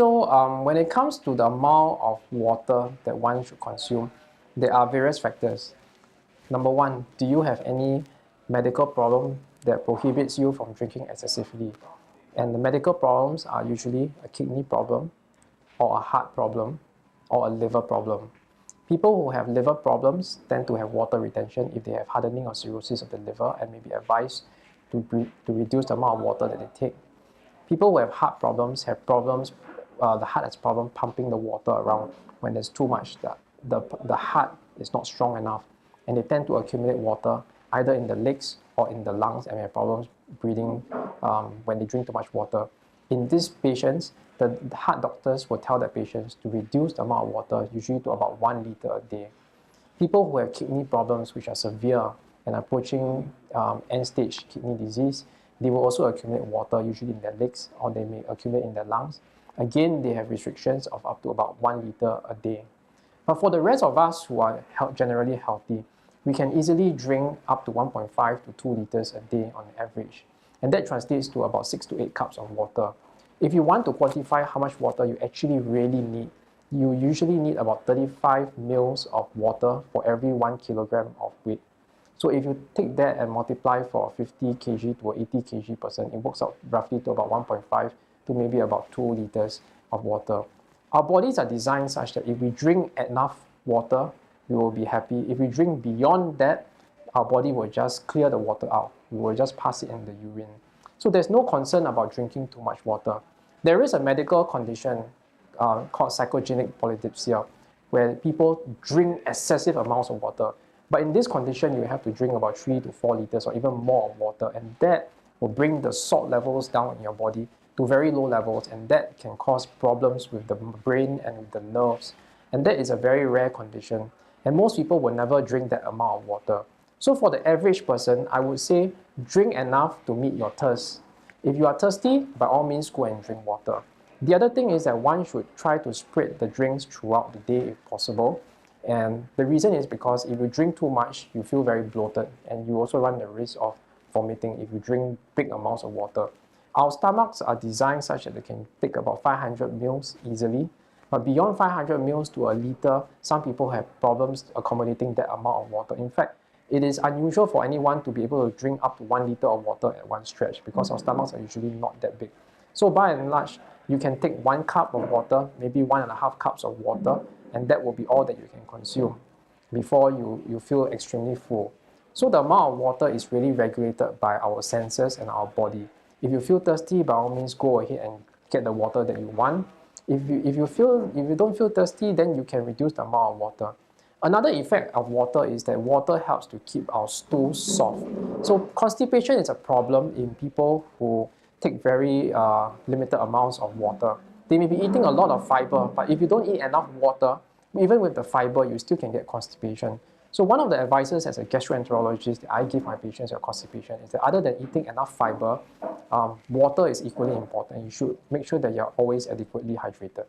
when it comes to the amount of water that one should consume, there are various factors. Number one, do you have any medical problem that prohibits you from drinking excessively? And the medical problems are usually a kidney problem, or a heart problem, or a liver problem. People who have liver problems tend to have water retention if they have hardening or cirrhosis of the liver and may be advised to reduce the amount of water that they take. People who have heart problems have problems, the heart has problem pumping the water around when there's too much. The heart is not strong enough and they tend to accumulate water either in the legs or in the lungs and have problems breathing when they drink too much water. In these patients, the heart doctors will tell their patients to reduce the amount of water, usually to about 1 liter a day. People who have kidney problems which are severe and approaching end-stage kidney disease, they will also accumulate water, usually in their legs, or they may accumulate in their lungs. Again, they have restrictions of up to about 1 liter a day. But for the rest of us who are generally healthy, we can easily drink up to 1.5 to 2 liters a day on average. And that translates to about 6 to 8 cups of water. If you want to quantify how much water you actually really need, you usually need about 35 mils of water for every 1 kilogram of weight. So if you take that and multiply for a 50 kg to an 80 kg person, it works out roughly to about 1.5 to maybe about 2 liters of water. Our bodies are designed such that if we drink enough water, we will be happy. If we drink beyond that, our body will just clear the water out. We will just pass it in the urine. So there's no concern about drinking too much water. There is a medical condition called psychogenic polydipsia, where people drink excessive amounts of water. But in this condition, you have to drink about 3 to 4 liters or even more of water, and that will bring the salt levels down in your body to very low levels, and that can cause problems with the brain and with the nerves. And that is a very rare condition, and most people will never drink that amount of water. So for the average person, I would say drink enough to meet your thirst. If you are thirsty, by all means go and drink water. The other thing is that one should try to spread the drinks throughout the day if possible. And the reason is because if you drink too much, you feel very bloated, and you also run the risk of vomiting if you drink big amounts of water. Our stomachs are designed such that they can take about 500 mils easily. But beyond 500 mils to a liter, some people have problems accommodating that amount of water. In fact, it is unusual for anyone to be able to drink up to 1 liter of water at one stretch because our stomachs are usually not that big. So by and large, you can take 1 cup of water, maybe 1.5 cups of water, and that will be all that you can consume before you feel extremely full. So the amount of water is really regulated by our senses and our body. If you feel thirsty, by all means go ahead and get the water that you want. If you don't feel thirsty, then you can reduce the amount of water. Another effect of water is that water helps to keep our stools soft. So constipation is a problem in people who take very limited amounts of water. They may be eating a lot of fiber, but if you don't eat enough water, even with the fiber, you still can get constipation. So one of the advices as a gastroenterologist that I give my patients with constipation is that other than eating enough fiber, water is equally important. You should make sure that you're always adequately hydrated.